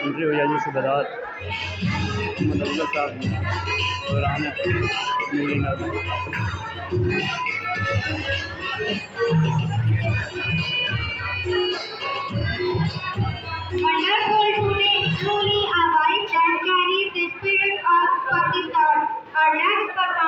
Entry हो जाएगी सूबेदार मतलब साहब और आना Wonderful today, truly a white that carries the spirit of Pakistan. Our next